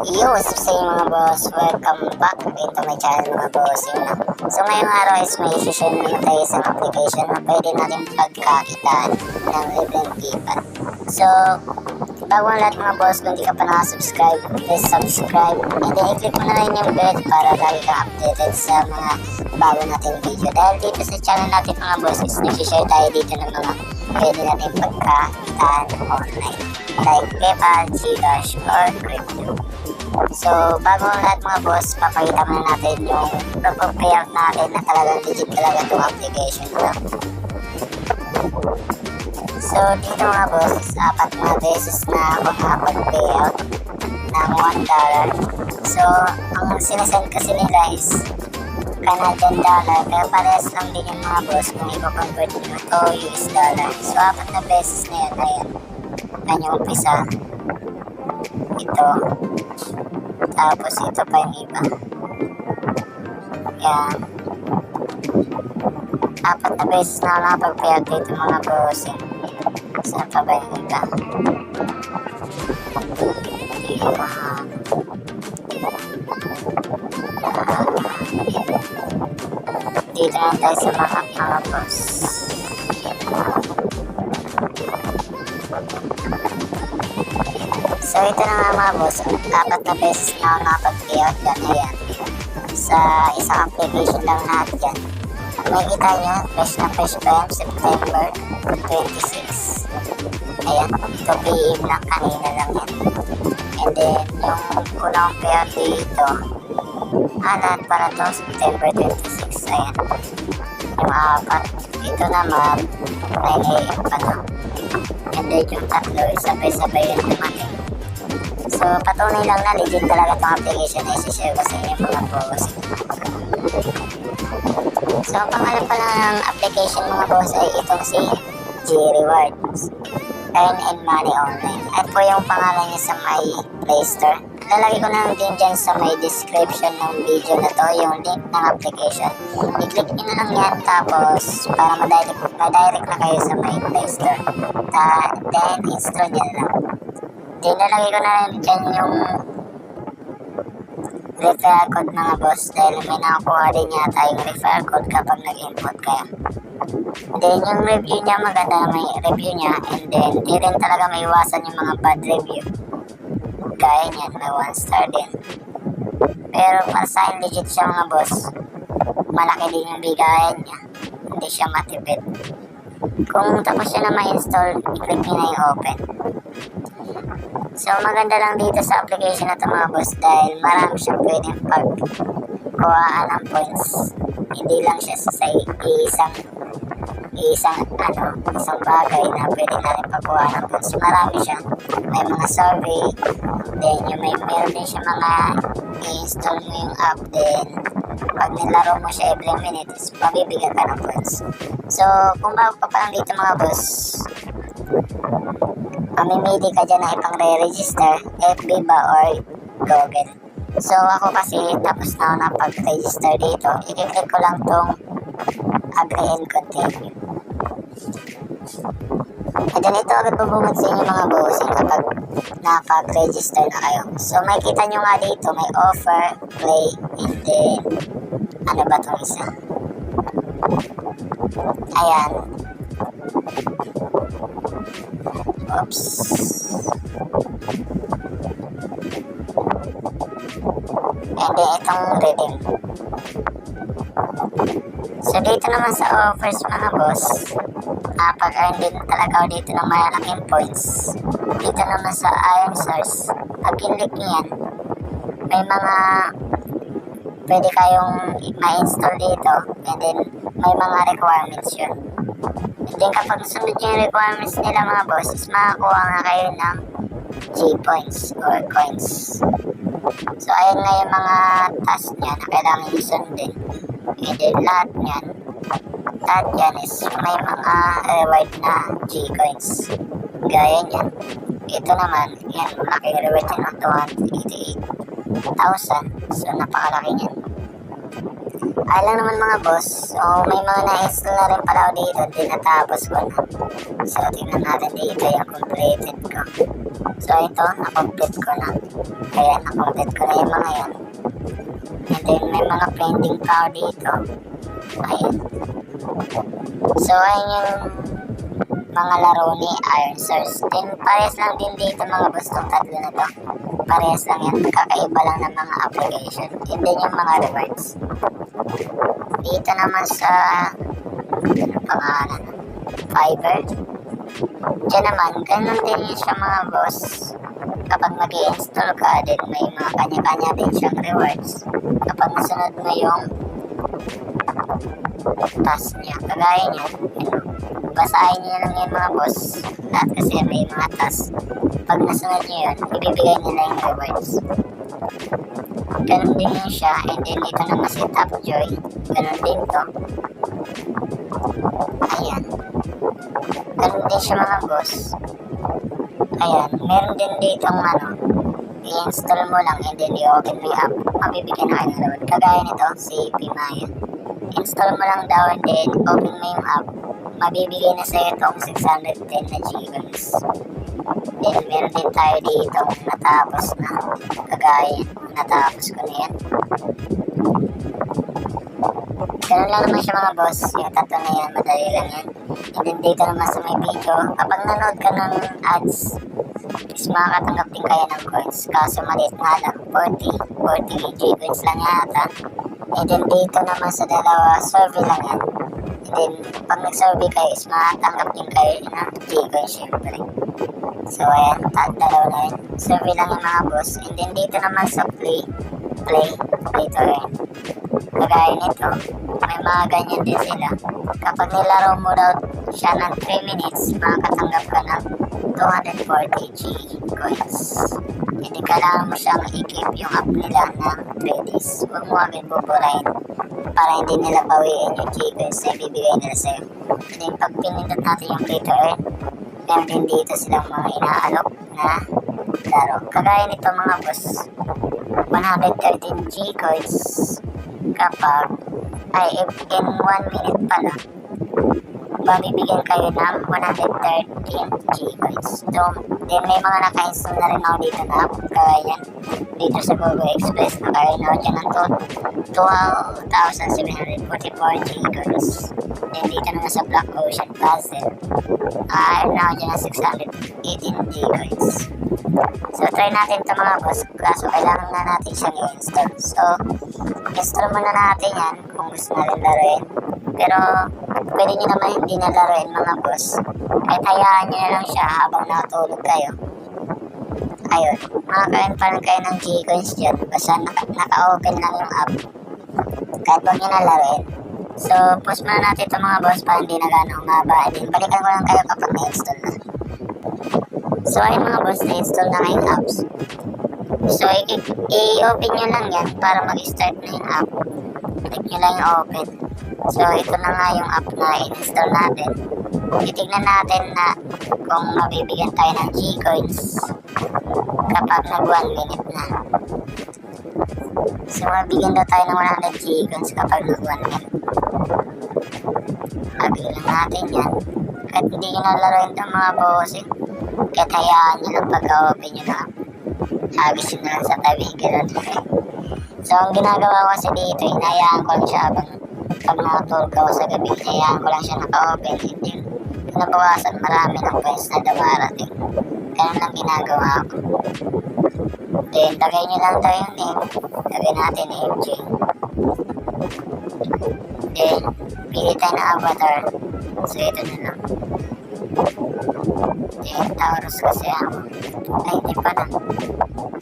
Yo, what's up sa inyo mga boss? Welcome back again to my channel mga boss. So ngayong araw is may isi-share naman tayo sa application na pwede natin pagkakitaan ng libreng PayPal. So, bago ang lahat mga boss, kung di ka pa nakasubscribe, please subscribe and then i-click mo na rin yung bell para lagi kang updated sa mga bago natin video. Dahil dito sa channel natin mga boss is nag-share tayo dito ng mga pwede natin pagkakitaan online like PayPal, Gcash, or Crypto. So, bago ang lahat mga boss, papakita muna natin yung proof of payout natin na talagang legit talaga itong application na. So, dito mga boss, apat mga beses na ako nakapag-payout ng $1. So, ang sinasend kasi nila is Canadian dollar, pero parehas lang din yung mga boss kung i-convert nyo to US dollar. So, apat na beses na yan, ayan. Yan yung umpisa. Ito. Tapos ito pa yung iba. Yan. Apat na beses na ako nakapag-payout dito mga boss. Saan pa ba yung iba? Dito na tayo sa mga boss. So ito na nga mga boss, apat na beses na ako nakapag-payout yan, ayan. Sa isang application lang lahat yan. Makikita nyo, fresh na fresh pa yan, September 26. Ayan, ito PM lang, kanina lang yan. And then, yung unang payout dito, lahat para to, September 26, ayan. Yung apat, ito naman, 9 AM pa to. And then yung tatlo, sabay-sabay yung dumating. So, patunay lang na legit talaga itong application na isi-share ko sa inyo mga boss. So, pangalan pa lang ng application mga boss ay itong si G-Rewards. Earn and Money Online. At po yung pangalan niya sa my Play Store. Lalagay ko na lang din dyan sa my description ng video na to, yung link ng application. I-click nyo na lang yan, tapos para ma-direct na kayo sa my Play Store. Then, install nyo lang. Then, lalagay ko na lang dyan yung referral code mga boss, dahil may nakakuha din yata yung referral code kapag nag-input kayo. Then, yung review niya, maganda na may review niya, and then, di rin talaga may iwasan yung mga bad review. Gaya niyan, may 1 star din. Pero para sa akin, legit siya mga boss. Malaki din yung bigayan niya. Hindi siya matipid. Kung tapos siya na ma-install, i-click nyo na yung open. So, maganda lang dito sa application na ito mga boss dahil marami siyang pwedeng pagkuhaan ng points. Hindi lang siya sa isang bagay na pwede natin pagkuhaan ng points. Marami siya. May mga survey, then meron din siya mga i-install mo yung app, then pag nilaro mo siya every minute, pabibigyan ka ng points. So, kung bago pa lang dito mga boss, mamimili ka dyan na ipang re-register, FB ba or Google. So ako kasi tapos na ako na pag-register dito, i-click ko lang tong agree and continue. And then ito agad bubungad sa inyo mga bossing kapag nakapag-register na kayo. So makikita nyo nga dito, may offer, play, and then ano ba itong isa? Ayan. Oops. And then itong redeem. So dito naman sa offers mga boss, pag-earn din talaga ako dito ng malalaking points. Dito naman sa Iron Source, pag kinlik nyo yan, may mga pwede kayong ma-install dito, and then may mga requirements yun. And then kapag sunod yung requirements nila mga boss, is makakuha nga kayo ng G-points or coins. So ayun nga yung mga task niya na kailangan nyo sundin. And then lahat yan is may mga reward na G-coins. Gaya niyan. Ito naman, yan, malaking reward yan ng 288,000. So napakalaki niyan. Ay lang naman mga boss. So, may mga na-install na rin pala ako dito. Di natapos ko na. So, tingnan natin dito yung completed ko. So, ito, na-complete ko na. Ayan, na-complete ko na yung mga yan. And then, may mga pending pa ako dito. Ayan. So, ayun yung mga laro ni Iron Source. Then, parehas lang din dito mga boss itong tatlo na to. Parehas lang yan. Kakaiba lang ng mga application. And then, yung mga rewards. Dito naman sa pangalan Fiverr. Diyan naman, ganun din yun siya mga boss. Kapag mag-i-install ka, din may mga kanya-kanya din siyang rewards. Kapag nasunod mo yung task niya, kagaya niya, basahin niyo lang yun mga boss. Lahat kasi may mga task. Pag nasunod niyo yun, ibibigay nila yung rewards. Ganun din yun siya. And then dito naman si Tapjoy. Ganun din to. Ayan. Ganun din siya mga boss. Ayan. Meron din dito i-install mo lang and then i-open mo yung app. Mabibigyan na kayo ng reward. Kagaya nito, si Pimaya. Install mo lang daw and then open mo yung app. Mabibigay na sa'yo itong 610 na G-Coins. Then meron din tayo dito natapos na. Kagaya, natapos ko na yan. Ganun lang naman siya mga boss. Yung tatlo na yan, madali lang yan. And then dito naman sa may video, kapag nanood ka ng ads, is makakatanggap din kayo ng coins. Kaso maliit nga lang, 40 G-Coins lang yata. And then dito naman sa dalawa, survey lang yan. And then pag nag-survey kayo is makatanggap din kayo ng G-Coins syempre. So ayan, dalawa na yun. Survey lang yung mga boss. And then dito naman sa play to earn. Kagaya nito, may mga ganyan din sila. Kapag nilaro mo daw siya ng 3 minutes, makakatanggap ka ng 240 G-Coins. Hindi kailangan mo siyang i-keep yung app nila ng 3 days. Huwag mo agad buburahin para hindi nila bawiin yung G-Coins na ibibigay nila sa'yo. And then pag pinindot natin yung play to earn, meron din dito silang mga inaalok na laro. Kagaya nito mga boss, 113 G-Coins kapag in 1 minute pala mabibigyan kayo ng 113 G-Coins. So, then may mga naka-install na rin ako dito na app. Kaya yan, dito sa Google Express, naka-install dyan ng 2,744 G-Coins. Then dito naman sa Black Ocean Puzzle, naka-install ako dyan ng 618 G-Coins. So, try natin ito mga boss. Kaso, kailangan na natin siyang i-install. So, install muna natin yan kung gusto natin laruin. Pero, pwede nyo naman hindi na laruin mga boss. Kahit hayaan nyo na lang siya habang nakatulog kayo. Ayun, makakain pa lang kayo ng G-Coins dyan. Basta naka-open lang yung app. Kahit huwag nyo na laruin. So, post muna natin ito mga boss para hindi na gano'ng umaba. Then, balikan ko lang kayo kapag na-install na. So, ayun mga boss, na-install na ngayong apps. So, i-open nyo lang yan para mag-start na yung app. Click nyo lang yung open. So, ito na nga yung app na in-install natin. Titignan natin na kung mabibigyan tayo ng G-Coins kapag nag 1 minute na. So, mabibigyan daw tayo ng 100 G-Coins kapag nag 1 minute. Agree lang natin yan. Kahit hindi nyo nalaroin ito mga bossing. Kahit hayaan nyo lang pagka-open nyo na app. Hagisin na lang sa tabi. Ganun. So, ang ginagawa ko kasi dito, inayaan ko lang siya habang pag nakatulog ako sa gabi, inayaan ko lang siya naka-open. Hindi, nabawasan marami ng points na dumarating. Ganun lang ginagawa ko. Then, tagay nyo lang daw yung name. Tagay natin MJ. Then, pili tayo ng avatar. So, ito na lang. Then, Taurus kasi ako. Ay, hindi pala.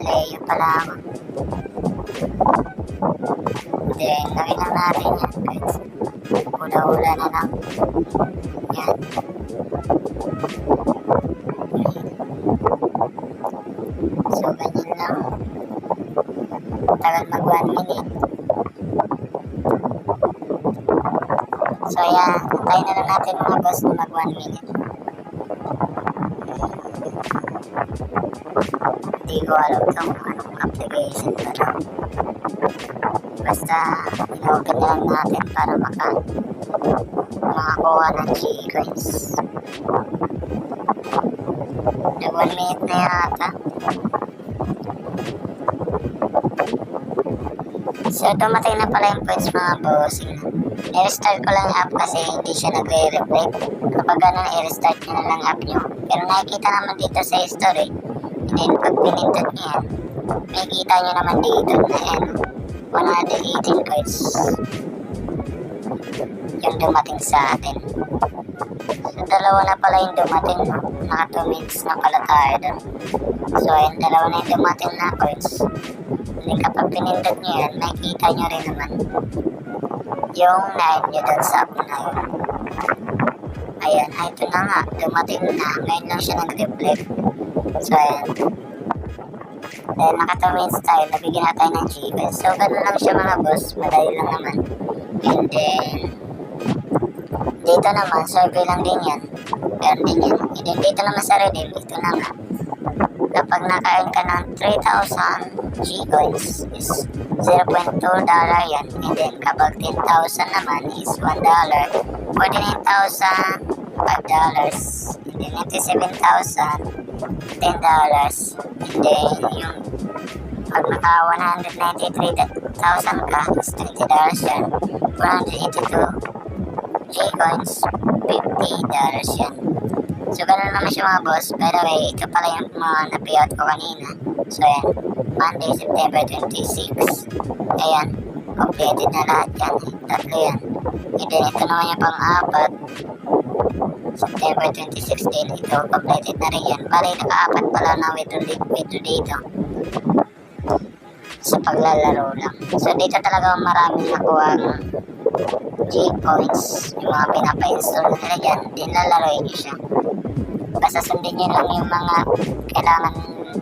Leo pala ako. Then, lagay lang natin yan guys. Hula-hula na lang. Yan. So, ganyan lang. Tagal mag 1 minute. So, yan. Tayo na lang natin mga boss na mag 1 minute. Hindi ko alam kung anong application na lang. Basta in-open na lang natin para makakuha ng G-coins. Nag 1 minute na yata. So dumating na pala yung points mga bossing. I-restart ko lang yung app kasi hindi siya nagre-reflect. Kapag ganun, i-restart nyo na lang app nyo. Pero nakikita naman dito sa history. And then pag pinindot nyo yan, makikita nyo naman dito na yan, 118 coins yung dumating sa atin. So dalawa na pala yung dumating, no? Naka 2 minutes na pala tayo dun. So ayun, dalawa na yung dumating na coins. Hindi kapag pinindot nyo yan, makikita nyo rin naman yung nine nyo dun sa app na yun. Ayan, ito na nga, dumating na. Ngayon lang siya nag-reflect. So ayan. Dahil naka 2 minutes tayo, nabigyan na tayo ng G-coins. So ganun lang siya mga boss, madali lang naman. And then dito naman, survey lang din yan. Meron din yan. And then dito naman sa redeem, ito na nga. Kapag naka-earn ka ng 3,000 G-coins is $0.2 yan. And then kapag 10,000 naman is $1. 49,000, $5. And then 97,000, $10. And then yung pag naka 193,000 ka is $20 yan. 182 G-coins, $50 yan. So ganun naman siya mga boss. By the way, ito pala yung mga na-payout ko kanina. So ayan, Monday, September 26. Ayan, completed na lahat yan. Tatlo yan. And then ito naman yung pang-apat, September 26 din. Ito, completed na rin yan. Bali, naka-apat pala na withdraw dito sa paglalaro lang. So dito talaga maraming nakuha G-coins, yung mga pinapa-install nila dyan, din lalaroin nyo siya. Basta sundin nyo lang yung mga kailangan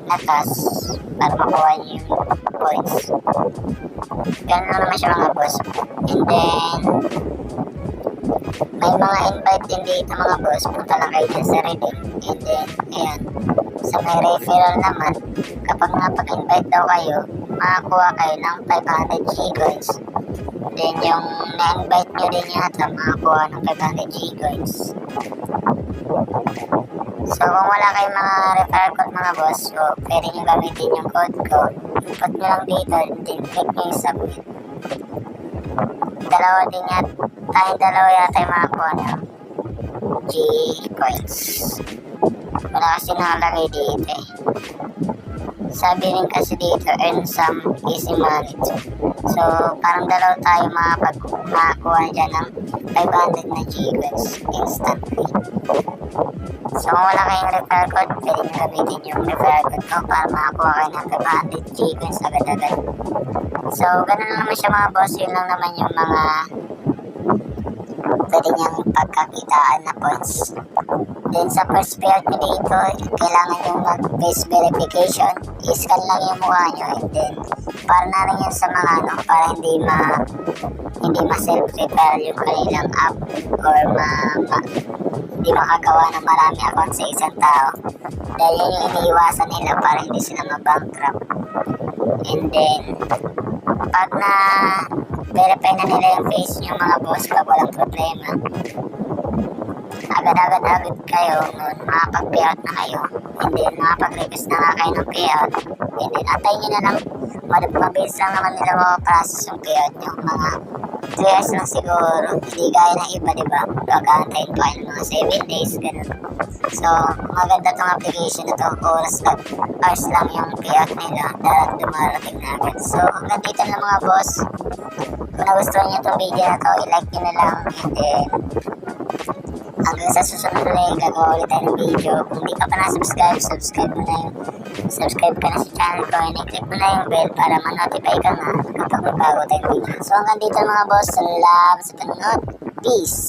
na task para makuha nyo yung points. Ganun lang naman siya mga boss. And then may mga invite din dito mga boss, punta lang kayo dyan sa redeem. And then ayan, sa may referral naman, kapag napag-invite daw kayo, makakuha kayo ng 500 G-coins. Then yung na-invite nyo din yata, makakuha ng 500 G-coins. So kung wala kayong mga referral code mga boss, so pwede nyo gamitin yung code ko. Input nyo lang dito, then click nyo yung submit. Dalawa din yata, tayong dalawa yata yung makakuha ng G-coins. Wala kasi nakalagay dito eh. Sabi rin kasi dito, earn some easy money too. So, parang dalaw tayo makakuha dyan ng 500 na G-coins instantly. So, kung wala kayong referral code, pwede nyo gamitin yung referral code ko para makakuha kayo ng 500 G-coins agad-agad. So, ganun lang naman siya mga boss. Yun lang naman yung mga pwede niyang pagkakitaan na points. Then sa first payout nyo dito, kailangan yung mag-face verification. I-scan lang yung mukha nyo. And then, para na rin yun sa mga para hindi ma-self-referral yung kanilang app or hindi makagawa ng marami account sa isang tao. Dahil yun yung iniiwasan nila para hindi sila ma-bankrupt. And then, pag verify na nila yung face nyo mga boss, pag walang problema, agad-agad kayo nun, makapag-payout na kayo. And then, makapag-request na nga kayo ng payout. And then, atay nyo na lang, mabilis lang naman nila makaprocess yung payout nyo. Mga 3 hours lang siguro. Hindi gaya ng iba, diba? Gagaantayin pa kayo ng mga 7 days, ganun. So, maganda tong application na to. Hours lang yung payout nila. Dumarating na agad. So, hanggang dito na mga boss. Kung nagustuhan nyo itong video na to, i-like nyo na lang. And then, hanggang sa susunod ulit, gagawa ulit tayo ng video. Kung hindi ka pa na-subscribe, subscribe mo na yun. Subscribe ka na sa channel ko and i-click mo na yung bell para ma-notify ka nga kapag may bago tayong video. So hanggang dito mga boss, salamat sa panonood. Peace!